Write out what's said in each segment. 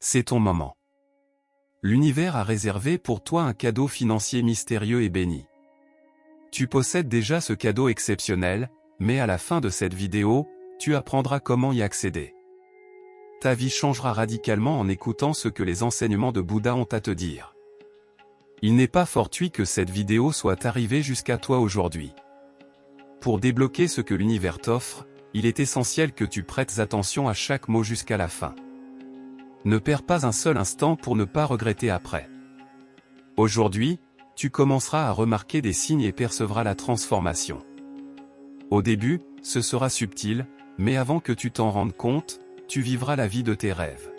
C'est ton moment. L'univers a réservé pour toi un cadeau financier mystérieux et béni. Tu possèdes déjà ce cadeau exceptionnel, mais à la fin de cette vidéo, tu apprendras comment y accéder. Ta vie changera radicalement en écoutant ce que les enseignements de Bouddha ont à te dire. Il n'est pas fortuit que cette vidéo soit arrivée jusqu'à toi aujourd'hui. Pour débloquer ce que l'univers t'offre, il est essentiel que tu prêtes attention à chaque mot jusqu'à la fin. Ne perds pas un seul instant pour ne pas regretter après. Aujourd'hui, tu commenceras à remarquer des signes et percevras la transformation. Au début, ce sera subtil, mais avant que tu t'en rendes compte, tu vivras la vie de tes rêves.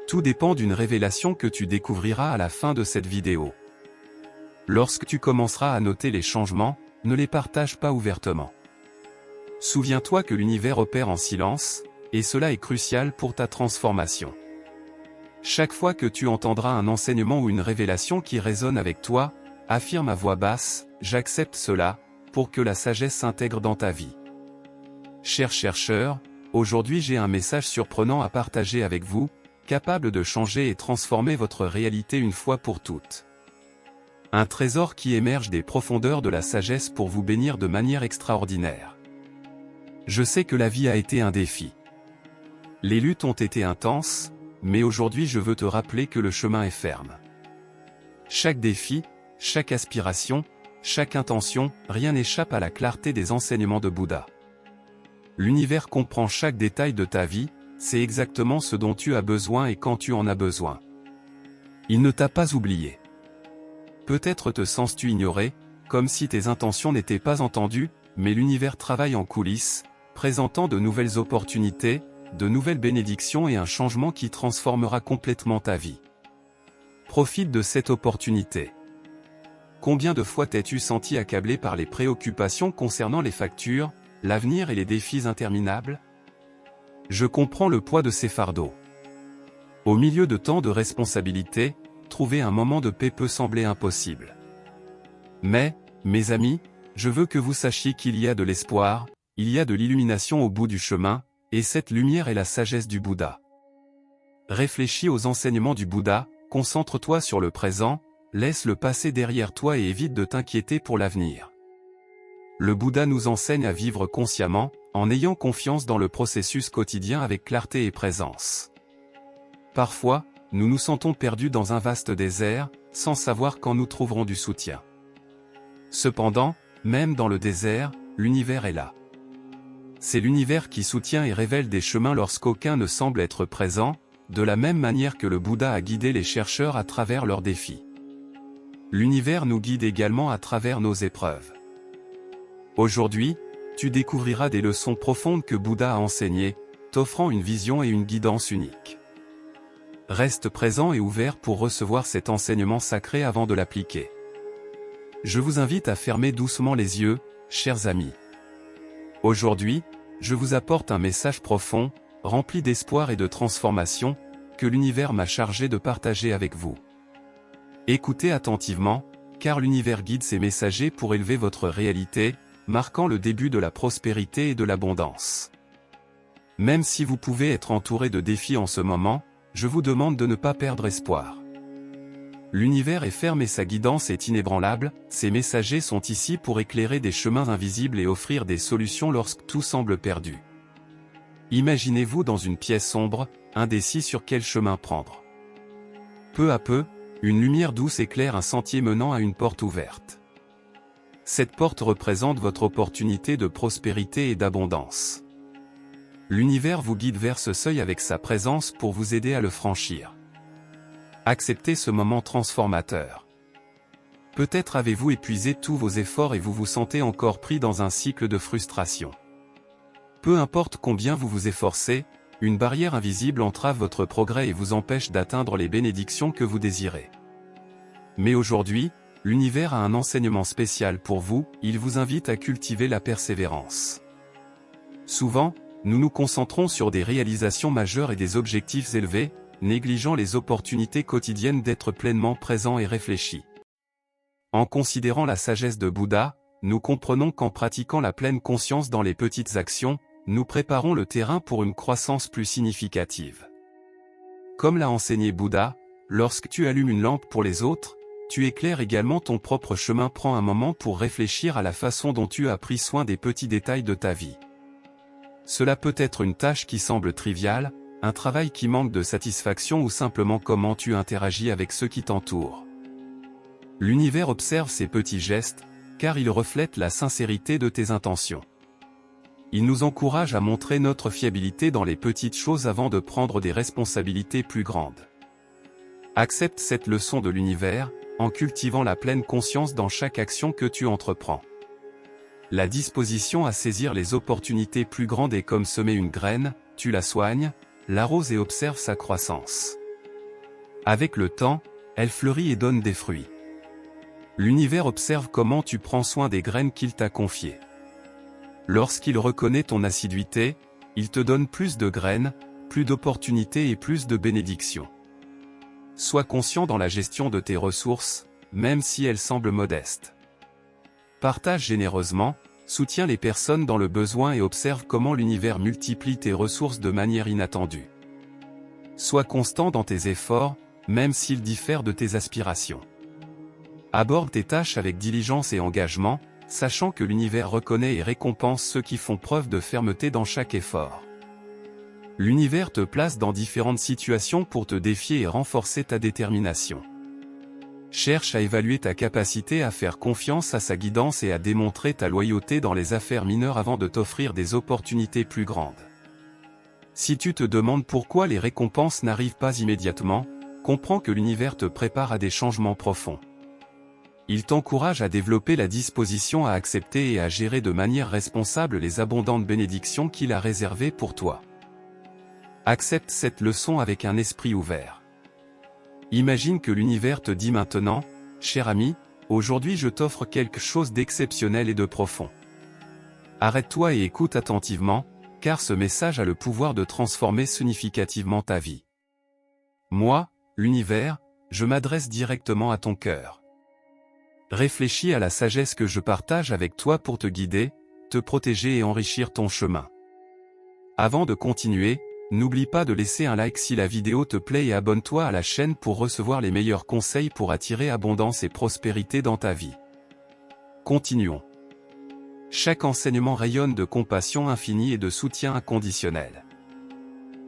Tout dépend d'une révélation que tu découvriras à la fin de cette vidéo. Lorsque tu commenceras à noter les changements, ne les partage pas ouvertement. Souviens-toi que l'univers opère en silence, et cela est crucial pour ta transformation. Chaque fois que tu entendras un enseignement ou une révélation qui résonne avec toi, affirme à voix basse « J'accepte cela » pour que la sagesse s'intègre dans ta vie. Chers chercheurs, aujourd'hui j'ai un message surprenant à partager avec vous, capable de changer et transformer votre réalité une fois pour toutes. Un trésor qui émerge des profondeurs de la sagesse pour vous bénir de manière extraordinaire. Je sais que la vie a été un défi. Les luttes ont été intenses, mais aujourd'hui je veux te rappeler que le chemin est ferme. Chaque défi, chaque aspiration, chaque intention, rien n'échappe à la clarté des enseignements de Bouddha. L'univers comprend chaque détail de ta vie, c'est exactement ce dont tu as besoin et quand tu en as besoin. Il ne t'a pas oublié. Peut-être te sens-tu ignoré, comme si tes intentions n'étaient pas entendues, mais l'univers travaille en coulisses, présentant de nouvelles opportunités, de nouvelles bénédictions et un changement qui transformera complètement ta vie. Profite de cette opportunité. Combien de fois t'es-tu senti accablé par les préoccupations concernant les factures, l'avenir et les défis interminables? Je comprends le poids de ces fardeaux. Au milieu de tant de responsabilités, trouver un moment de paix peut sembler impossible. Mais, mes amis, je veux que vous sachiez qu'il y a de l'espoir, il y a de l'illumination au bout du chemin, et cette lumière est la sagesse du Bouddha. Réfléchis aux enseignements du Bouddha, concentre-toi sur le présent, laisse le passé derrière toi et évite de t'inquiéter pour l'avenir. Le Bouddha nous enseigne à vivre consciemment, en ayant confiance dans le processus quotidien avec clarté et présence. Parfois, nous nous sentons perdus dans un vaste désert, sans savoir quand nous trouverons du soutien. Cependant, même dans le désert, l'univers est là. C'est l'univers qui soutient et révèle des chemins lorsqu'aucun ne semble être présent, de la même manière que le Bouddha a guidé les chercheurs à travers leurs défis. L'univers nous guide également à travers nos épreuves. Aujourd'hui, tu découvriras des leçons profondes que Bouddha a enseignées, t'offrant une vision et une guidance unique. Reste présent et ouvert pour recevoir cet enseignement sacré avant de l'appliquer. Je vous invite à fermer doucement les yeux, chers amis. Aujourd'hui, je vous apporte un message profond, rempli d'espoir et de transformation, que l'univers m'a chargé de partager avec vous. Écoutez attentivement, car l'univers guide ses messagers pour élever votre réalité, marquant le début de la prospérité et de l'abondance. Même si vous pouvez être entouré de défis en ce moment, je vous demande de ne pas perdre espoir. L'univers est ferme et sa guidance est inébranlable, ses messagers sont ici pour éclairer des chemins invisibles et offrir des solutions lorsque tout semble perdu. Imaginez-vous dans une pièce sombre, indécis sur quel chemin prendre. Peu à peu, une lumière douce éclaire un sentier menant à une porte ouverte. Cette porte représente votre opportunité de prospérité et d'abondance. L'univers vous guide vers ce seuil avec sa présence pour vous aider à le franchir. Acceptez ce moment transformateur. Peut-être avez-vous épuisé tous vos efforts et vous vous sentez encore pris dans un cycle de frustration. Peu importe combien vous vous efforcez, une barrière invisible entrave votre progrès et vous empêche d'atteindre les bénédictions que vous désirez. Mais aujourd'hui, l'univers a un enseignement spécial pour vous, il vous invite à cultiver la persévérance. Souvent, nous nous concentrons sur des réalisations majeures et des objectifs élevés, négligeant les opportunités quotidiennes d'être pleinement présent et réfléchi. En considérant la sagesse de Bouddha, nous comprenons qu'en pratiquant la pleine conscience dans les petites actions, nous préparons le terrain pour une croissance plus significative. Comme l'a enseigné Bouddha, lorsque tu allumes une lampe pour les autres, tu éclaires également ton propre chemin. Prends un moment pour réfléchir à la façon dont tu as pris soin des petits détails de ta vie. Cela peut être une tâche qui semble triviale, un travail qui manque de satisfaction ou simplement comment tu interagis avec ceux qui t'entourent. L'univers observe ces petits gestes, car ils reflètent la sincérité de tes intentions. Il nous encourage à montrer notre fiabilité dans les petites choses avant de prendre des responsabilités plus grandes. Accepte cette leçon de l'univers, en cultivant la pleine conscience dans chaque action que tu entreprends. La disposition à saisir les opportunités plus grandes est comme semer une graine, tu la soignes, l'arroses et observes sa croissance. Avec le temps, elle fleurit et donne des fruits. L'univers observe comment tu prends soin des graines qu'il t'a confiées. Lorsqu'il reconnaît ton assiduité, il te donne plus de graines, plus d'opportunités et plus de bénédictions. Sois conscient dans la gestion de tes ressources, même si elles semblent modestes. Partage généreusement, soutiens les personnes dans le besoin et observe comment l'univers multiplie tes ressources de manière inattendue. Sois constant dans tes efforts, même s'ils diffèrent de tes aspirations. Aborde tes tâches avec diligence et engagement, sachant que l'univers reconnaît et récompense ceux qui font preuve de fermeté dans chaque effort. L'univers te place dans différentes situations pour te défier et renforcer ta détermination. Cherche à évaluer ta capacité à faire confiance à sa guidance et à démontrer ta loyauté dans les affaires mineures avant de t'offrir des opportunités plus grandes. Si tu te demandes pourquoi les récompenses n'arrivent pas immédiatement, comprends que l'univers te prépare à des changements profonds. Il t'encourage à développer la disposition à accepter et à gérer de manière responsable les abondantes bénédictions qu'il a réservées pour toi. Accepte cette leçon avec un esprit ouvert. Imagine que l'univers te dit maintenant, « Cher ami, aujourd'hui je t'offre quelque chose d'exceptionnel et de profond. » Arrête-toi et écoute attentivement, car ce message a le pouvoir de transformer significativement ta vie. Moi, l'univers, je m'adresse directement à ton cœur. Réfléchis à la sagesse que je partage avec toi pour te guider, te protéger et enrichir ton chemin. Avant de continuer, n'oublie pas de laisser un like si la vidéo te plaît et abonne-toi à la chaîne pour recevoir les meilleurs conseils pour attirer abondance et prospérité dans ta vie. Continuons. Chaque enseignement rayonne de compassion infinie et de soutien inconditionnel.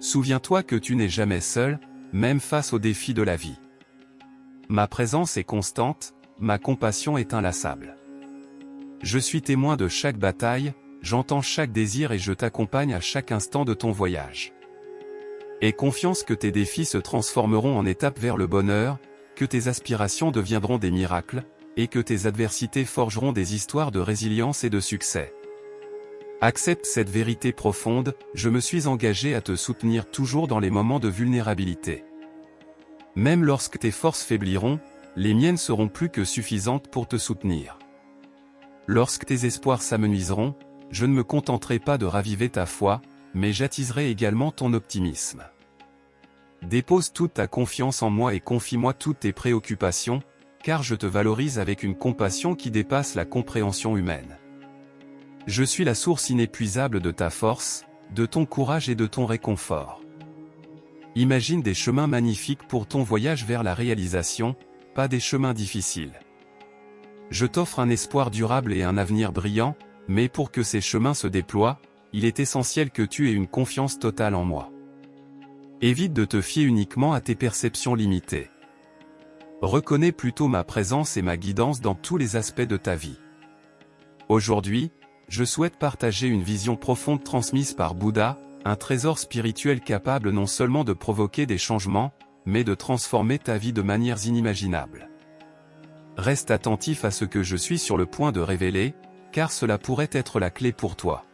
Souviens-toi que tu n'es jamais seul, même face aux défis de la vie. Ma présence est constante, ma compassion est inlassable. Je suis témoin de chaque bataille, j'entends chaque désir et je t'accompagne à chaque instant de ton voyage. Aie confiance que tes défis se transformeront en étapes vers le bonheur, que tes aspirations deviendront des miracles, et que tes adversités forgeront des histoires de résilience et de succès. Accepte cette vérité profonde, je me suis engagé à te soutenir toujours dans les moments de vulnérabilité. Même lorsque tes forces faibliront, les miennes seront plus que suffisantes pour te soutenir. Lorsque tes espoirs s'amenuiseront, je ne me contenterai pas de raviver ta foi, mais j'attiserai également ton optimisme. Dépose toute ta confiance en moi et confie-moi toutes tes préoccupations, car je te valorise avec une compassion qui dépasse la compréhension humaine. Je suis la source inépuisable de ta force, de ton courage et de ton réconfort. Imagine des chemins magnifiques pour ton voyage vers la réalisation, pas des chemins difficiles. Je t'offre un espoir durable et un avenir brillant, mais pour que ces chemins se déploient, il est essentiel que tu aies une confiance totale en moi. Évite de te fier uniquement à tes perceptions limitées. Reconnais plutôt ma présence et ma guidance dans tous les aspects de ta vie. Aujourd'hui, je souhaite partager une vision profonde transmise par Bouddha, un trésor spirituel capable non seulement de provoquer des changements, mais de transformer ta vie de manières inimaginables. Reste attentif à ce que je suis sur le point de révéler, car cela pourrait être la clé pour toi.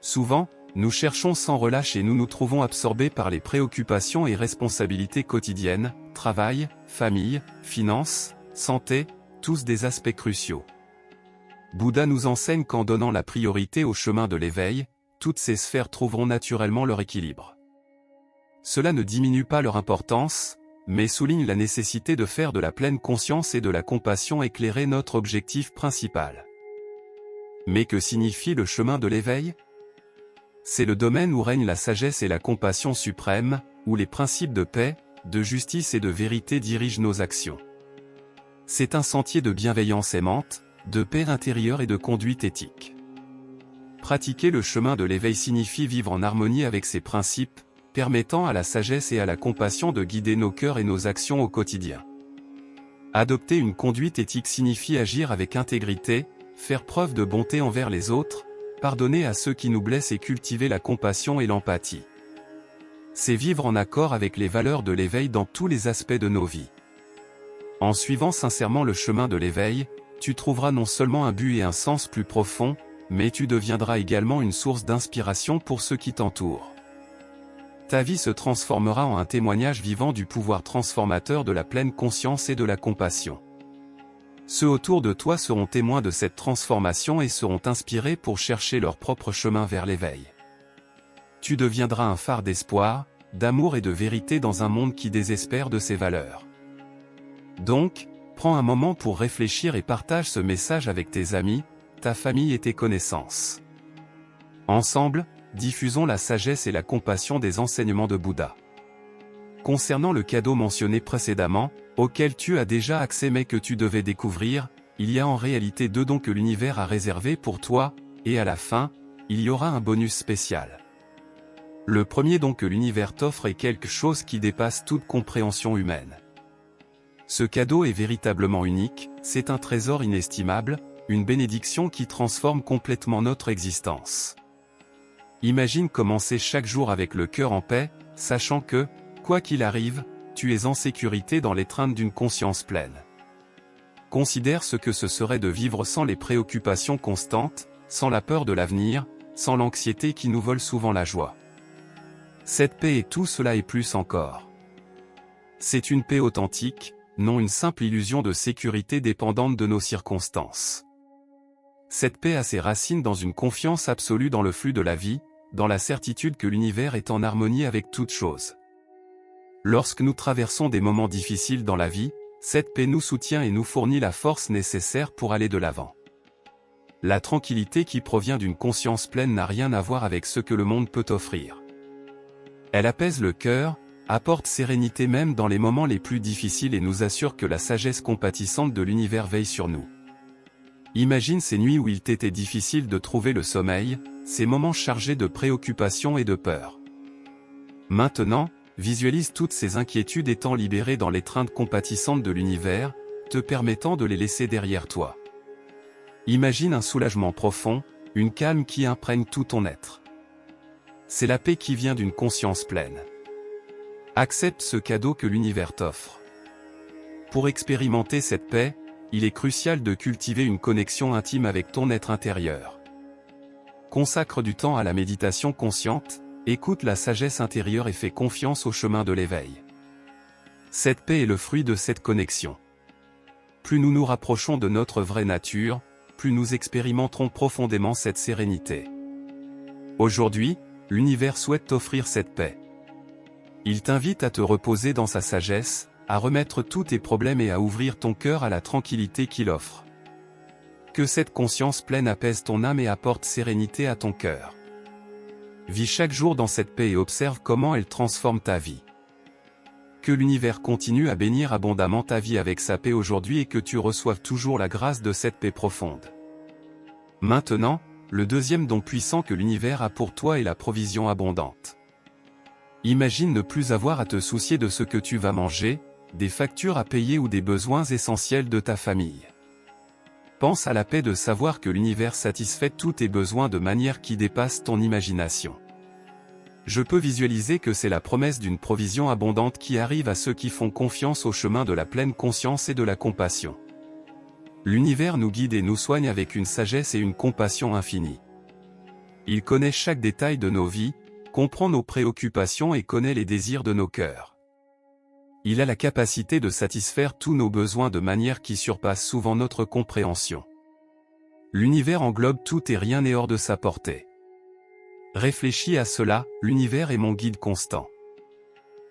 Souvent, nous cherchons sans relâche et nous nous trouvons absorbés par les préoccupations et responsabilités quotidiennes, travail, famille, finances, santé, tous des aspects cruciaux. Bouddha nous enseigne qu'en donnant la priorité au chemin de l'éveil, toutes ces sphères trouveront naturellement leur équilibre. Cela ne diminue pas leur importance, mais souligne la nécessité de faire de la pleine conscience et de la compassion éclairer notre objectif principal. Mais que signifie le chemin de l'éveil ? C'est le domaine où règne la sagesse et la compassion suprême, où les principes de paix, de justice et de vérité dirigent nos actions. C'est un sentier de bienveillance aimante, de paix intérieure et de conduite éthique. Pratiquer le chemin de l'éveil signifie vivre en harmonie avec ces principes, permettant à la sagesse et à la compassion de guider nos cœurs et nos actions au quotidien. Adopter une conduite éthique signifie agir avec intégrité, faire preuve de bonté envers les autres, pardonner à ceux qui nous blessent et cultiver la compassion et l'empathie. C'est vivre en accord avec les valeurs de l'éveil dans tous les aspects de nos vies. En suivant sincèrement le chemin de l'éveil, tu trouveras non seulement un but et un sens plus profond, mais tu deviendras également une source d'inspiration pour ceux qui t'entourent. Ta vie se transformera en un témoignage vivant du pouvoir transformateur de la pleine conscience et de la compassion. Ceux autour de toi seront témoins de cette transformation et seront inspirés pour chercher leur propre chemin vers l'éveil. Tu deviendras un phare d'espoir, d'amour et de vérité dans un monde qui désespère de ses valeurs. Donc, prends un moment pour réfléchir et partage ce message avec tes amis, ta famille et tes connaissances. Ensemble, diffusons la sagesse et la compassion des enseignements de Bouddha. Concernant le cadeau mentionné précédemment, auquel tu as déjà accès mais que tu devais découvrir, il y a en réalité 2 dons que l'univers a réservés pour toi, et à la fin, il y aura un bonus spécial. Le premier don que l'univers t'offre est quelque chose qui dépasse toute compréhension humaine. Ce cadeau est véritablement unique, c'est un trésor inestimable, une bénédiction qui transforme complètement notre existence. Imagine commencer chaque jour avec le cœur en paix, sachant que, quoi qu'il arrive, tu es en sécurité dans l'étreinte d'une conscience pleine. Considère ce que ce serait de vivre sans les préoccupations constantes, sans la peur de l'avenir, sans l'anxiété qui nous vole souvent la joie. Cette paix est tout cela et plus encore. C'est une paix authentique, non une simple illusion de sécurité dépendante de nos circonstances. Cette paix a ses racines dans une confiance absolue dans le flux de la vie, dans la certitude que l'univers est en harmonie avec toute chose. Lorsque nous traversons des moments difficiles dans la vie, cette paix nous soutient et nous fournit la force nécessaire pour aller de l'avant. La tranquillité qui provient d'une conscience pleine n'a rien à voir avec ce que le monde peut offrir. Elle apaise le cœur, apporte sérénité même dans les moments les plus difficiles et nous assure que la sagesse compatissante de l'univers veille sur nous. Imagine ces nuits où il t'était difficile de trouver le sommeil, ces moments chargés de préoccupations et de peur. Maintenant, visualise toutes ces inquiétudes étant libérées dans l'étreinte compatissante de l'univers, te permettant de les laisser derrière toi. Imagine un soulagement profond, une calme qui imprègne tout ton être. C'est la paix qui vient d'une conscience pleine. Accepte ce cadeau que l'univers t'offre. Pour expérimenter cette paix, il est crucial de cultiver une connexion intime avec ton être intérieur. Consacre du temps à la méditation consciente, écoute la sagesse intérieure et fais confiance au chemin de l'éveil. Cette paix est le fruit de cette connexion. Plus nous nous rapprochons de notre vraie nature, plus nous expérimenterons profondément cette sérénité. Aujourd'hui, l'univers souhaite t'offrir cette paix. Il t'invite à te reposer dans sa sagesse, à remettre tous tes problèmes et à ouvrir ton cœur à la tranquillité qu'il offre. Que cette conscience pleine apaise ton âme et apporte sérénité à ton cœur. Vis chaque jour dans cette paix et observe comment elle transforme ta vie. Que l'univers continue à bénir abondamment ta vie avec sa paix aujourd'hui et que tu reçoives toujours la grâce de cette paix profonde. Maintenant, le deuxième don puissant que l'univers a pour toi est la provision abondante. Imagine ne plus avoir à te soucier de ce que tu vas manger, des factures à payer ou des besoins essentiels de ta famille. Pense à la paix de savoir que l'univers satisfait tous tes besoins de manière qui dépasse ton imagination. Je peux visualiser que c'est la promesse d'une provision abondante qui arrive à ceux qui font confiance au chemin de la pleine conscience et de la compassion. L'univers nous guide et nous soigne avec une sagesse et une compassion infinie. Il connaît chaque détail de nos vies, comprend nos préoccupations et connaît les désirs de nos cœurs. Il a la capacité de satisfaire tous nos besoins de manière qui surpasse souvent notre compréhension. L'univers englobe tout et rien n'est hors de sa portée. Réfléchis à cela, l'univers est mon guide constant.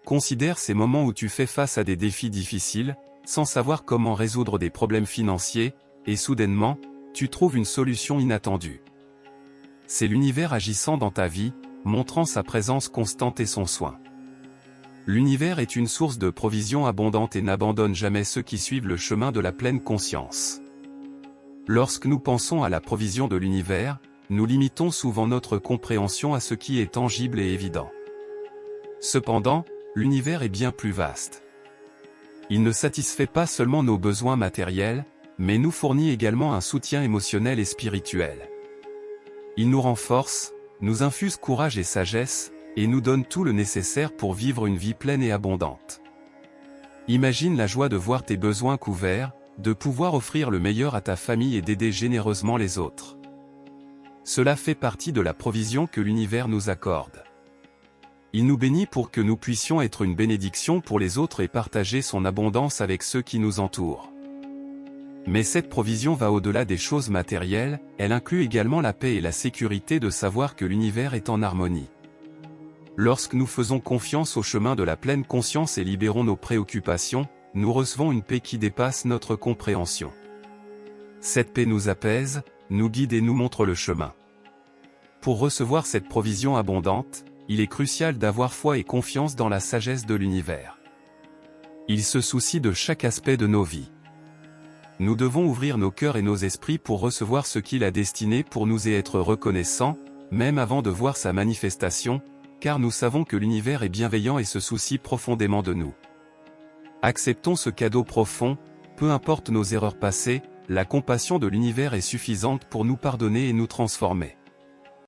Considère ces moments où tu fais face à des défis difficiles, sans savoir comment résoudre des problèmes financiers, et soudainement, tu trouves une solution inattendue. c'est l'univers agissant dans ta vie, montrant sa présence constante et son soin. L'univers est une source de provision abondante et n'abandonne jamais ceux qui suivent le chemin de la pleine conscience. Lorsque nous pensons à la provision de l'univers, nous limitons souvent notre compréhension à ce qui est tangible et évident. Cependant, l'univers est bien plus vaste. Il ne satisfait pas seulement nos besoins matériels, mais nous fournit également un soutien émotionnel et spirituel. Il nous renforce, nous infuse courage et sagesse, et nous donne tout le nécessaire pour vivre une vie pleine et abondante. Imagine la joie de voir tes besoins couverts, de pouvoir offrir le meilleur à ta famille et d'aider généreusement les autres. Cela fait partie de la provision que l'univers nous accorde. Il nous bénit pour que nous puissions être une bénédiction pour les autres et partager son abondance avec ceux qui nous entourent. Mais cette provision va au-delà des choses matérielles, elle inclut également la paix et la sécurité de savoir que l'univers est en harmonie. Lorsque nous faisons confiance au chemin de la pleine conscience et libérons nos préoccupations, nous recevons une paix qui dépasse notre compréhension. Cette paix nous apaise, nous guide et nous montre le chemin. Pour recevoir cette provision abondante, il est crucial d'avoir foi et confiance dans la sagesse de l'univers. Il se soucie de chaque aspect de nos vies. Nous devons ouvrir nos cœurs et nos esprits pour recevoir ce qu'il a destiné pour nous et être reconnaissants, même avant de voir sa manifestation, car nous savons que l'univers est bienveillant et se soucie profondément de nous. Acceptons ce cadeau profond, peu importe nos erreurs passées, la compassion de l'univers est suffisante pour nous pardonner et nous transformer.